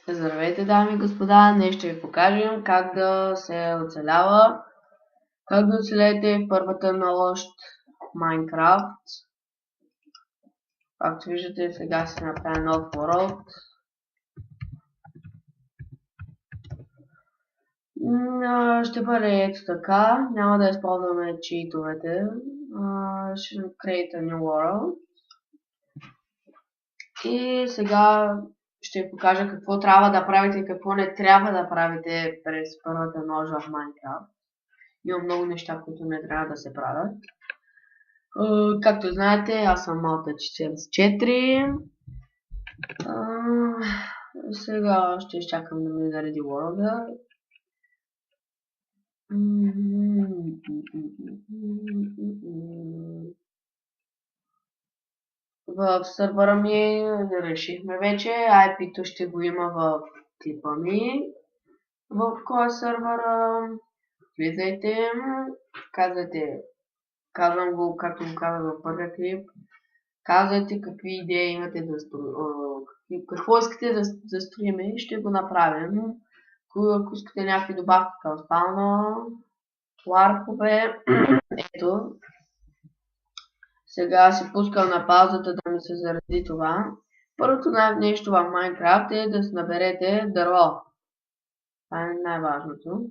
Здравейте, дами и господа! Днес ще ви покажем как да се оцелява, как да оцелете в първата нощ в Minecraft. Както виждате, сега се направи нов world. Ще бъде ето така, няма да използваме читовете. Ще create a new world. И сега ще ви покажа какво трябва да правите и какво не трябва да правите през първата нощ в Minecraft. Има много неща, които не трябва да се правят. Както знаете, аз съм Малта 44. Сега ще изчакам да ми зареди World. В сървъра ми решихме вече. IP-то ще го има в клипа ми. В кой сървъра? Влизайте, казвайте, казвам го както го казах в първия клип. Казвайте какви идеи имате да какво искате да строим и ще го направим. Ако искате някакви добавки към спална, ларкове, ето. Сега си пускам на паузата да ми се заради това. Първото нещо в Minecraft е да си наберете дърво. Това е най-важното.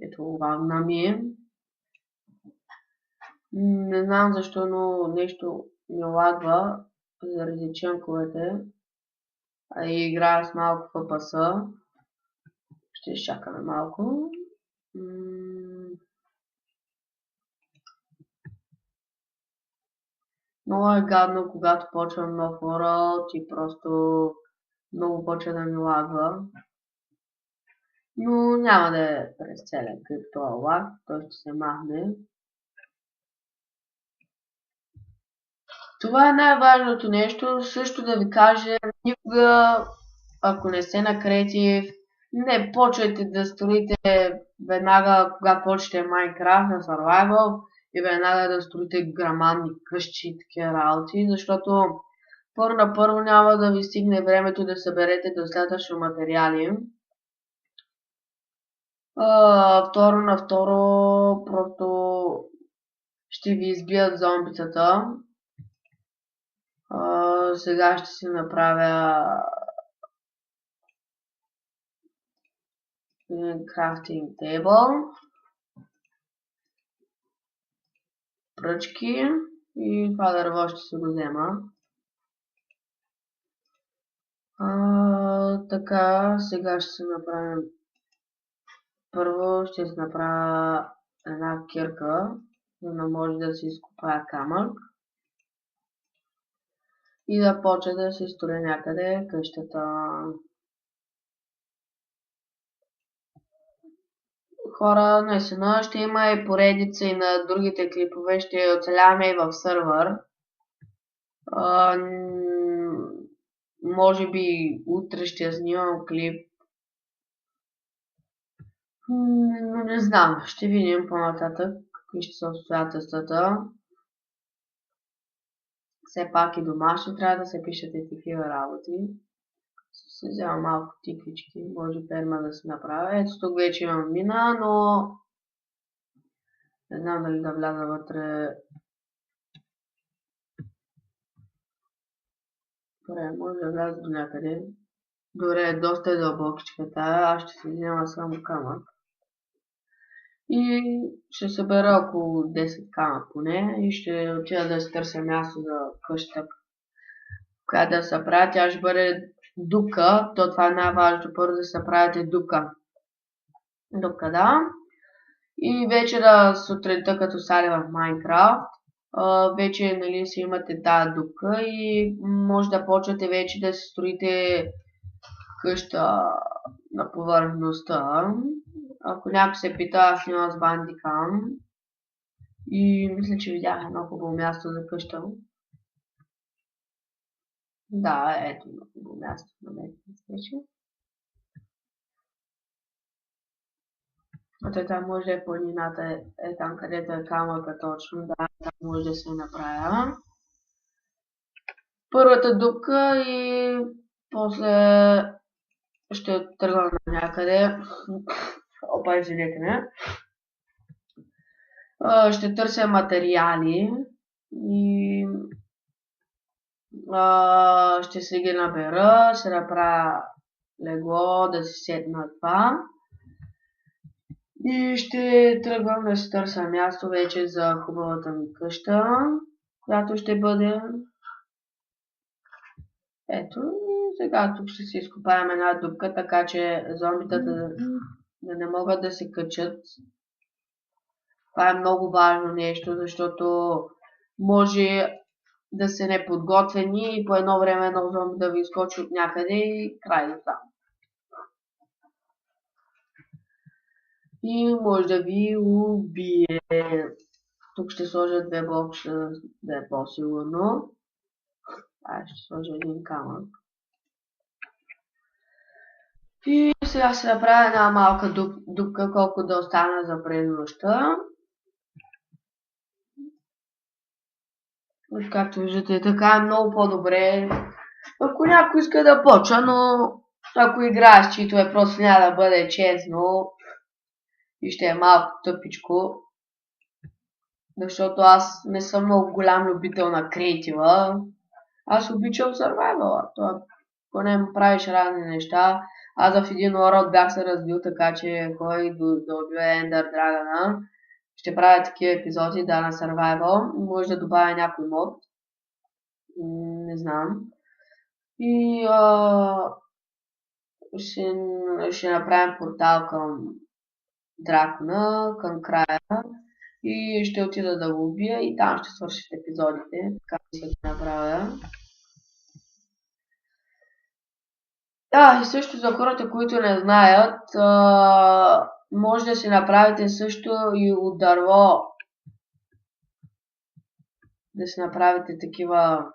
Ето лагна ми е. Не знам защо, но нещо ми лагва заради чънковете. И играя с малко FPS. Ще изчакаме малко. Много е гадно, когато почвам нов world и просто много почва да ми лагва. Но няма да е през целия клип това лаг, той ще се махне. Това е най-важното нещо. Също да ви кажа, никога, ако не сте на креатив, не почвайте да строите веднага, когато почнете Minecraft на Survival и веднага да строите грамадни къщи и такива работи, защото първо няма да ви стигне времето да съберете достатъчно материали. Второ, просто ще ви избият зомбицата. Сега ще си направя crafting table, пръчки и това дърво ще се го взема. Така, сега ще се направим. Първо ще се направя една кирка, за да може да се изкопая камък и да почне да се строи някъде къщата. Хора, наистина ще има и поредица и на другите клипове, ще оцеляваме и в сървър. Може би утре ще снимам клип. Но не знам, ще видим по-нататък какви ще са обстоятелствата. Все пак и домашни трябва да се пишат и такива работи. Се взема малко тиквички, може ферма да се направя. Ето тук вече имам мина, но не знам дали да вляза вътре. Добре, може да вляза до някъде. Добре, доста е дълбокичката, аз ще се взема само камък. И ще събера около 10 камък поне и ще отида да си търся място за къщата, която да се прави. Тя ще бъде дупка, това е най-важното, първо да се правите дупка. Дупка, да. И вечера сутринта, като стане в Minecraft, вече нали, си имате тази дупка и може да почвате вече да си строите къща на повърхността. Ако някой се пита, аз снимам с Bandicam и мисля, че видях едно хубаво място за къща. Да, ето едно хубаво място на мен. Ето там може да е планината, е там където е камъка точно, да, може да се направя. Първата дупка и после ще тръгна на някъде. Опа, извинете ме. Ще търся материали и ще се ги набера, ще направя легло да си седна това. И ще тръгвам да си търся място вече за хубавата ми къща, която ще бъде. Ето, и сега тук ще си изкопаем една дупка, така че зомбитата да не могат да се качат. Това е много важно нещо, защото може да се неподготвени и по едно време едно зомби да ви изкочи от някъде и край до там. И може да ви убие. Тук ще сложа две блокчета, да е по-сигурно. Ще сложа един камък. И сега ще направя една малка дупка, колко да остана за през нощта. Както виждате, така е много по-добре. Ако някой иска да почва, но ако играеш, чието е просто няма да бъде честно и ще е малко тъпичко. Защото аз не съм много голям любител на креатива. Аз обичам survival. Поне му правиш разни неща. Аз в един World бях се разбил, така че кой да убие Ender Dragon. Ще правя такива епизоди, да, на survival. Може да добавя някой мод. Не знам. И ще направим портал към дракона, към края. И ще отида да го убия и там ще свършат епизодите. Така ще ги направя. Да, и също за хората, които не знаят, може да си направите също и от дърво. Да си направите такива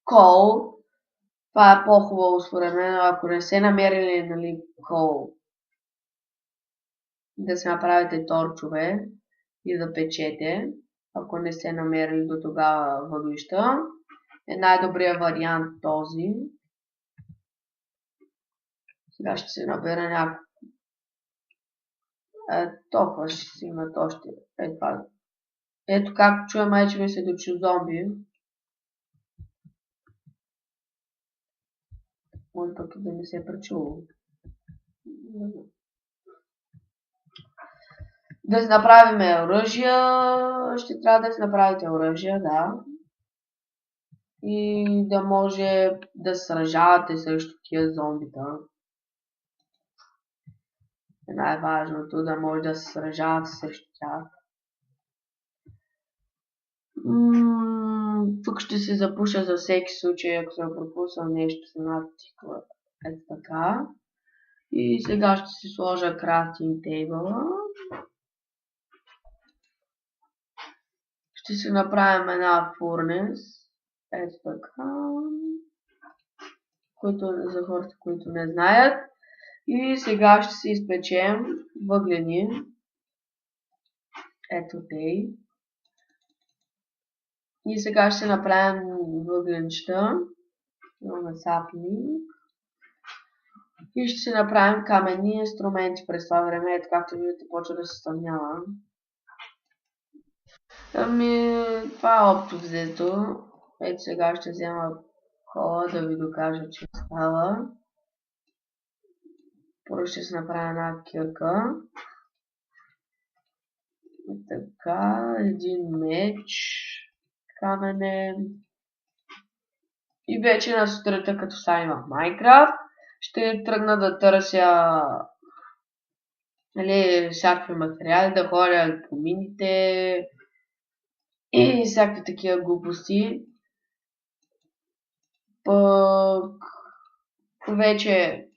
кол. Това е по-хубаво според мен, ако не се намерили, нали, кол. Да си направите торчове и да печете, ако не сте намерили до тогава въглища. Е най-добрият вариант този. Сега ще се набера някакво. Толкова ще си имат още. Ето както чуя майче ми се дочи зомби. Може пък да не се е пречуло. Да си направим оръжия. Ще трябва да си направите оръжия, да. И да може да сражавате срещу тия зомбита. Най-важното да може да се сражавате срещу тях. Тук ще се запуша за всеки случай, ако съм пропуснал нещо с надтиква. Ето така. И сега ще си сложа крафтинг тейбъла. Ще си направим една фурнес. Ето така. За хората, които не знаят. И сега ще си изпечем въглени. Ето тей. И сега ще направим въгленчета. Имаме сапни. И ще си направим каменни инструменти през това време. Ето както виждате, почва да се стъмнява. Това е общо взето. Ето сега ще взема кола да ви докажа, че става. Първо ще си направя една кирка. И така, един меч. Каменен. И вече на сутринта, като стане в Майнкрафт, ще тръгна да търся всякакви материали, да ходя по мините и всякакви такива глупости. Пък вече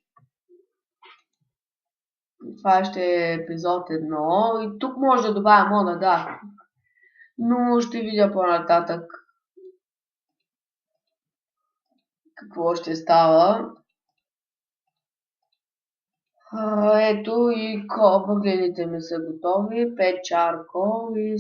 това ще е епизод 1 и тук може да добавя мода, да. Но ще видя по-нататък какво ще става. Ето и въглените ми са готови. 5 чаркол и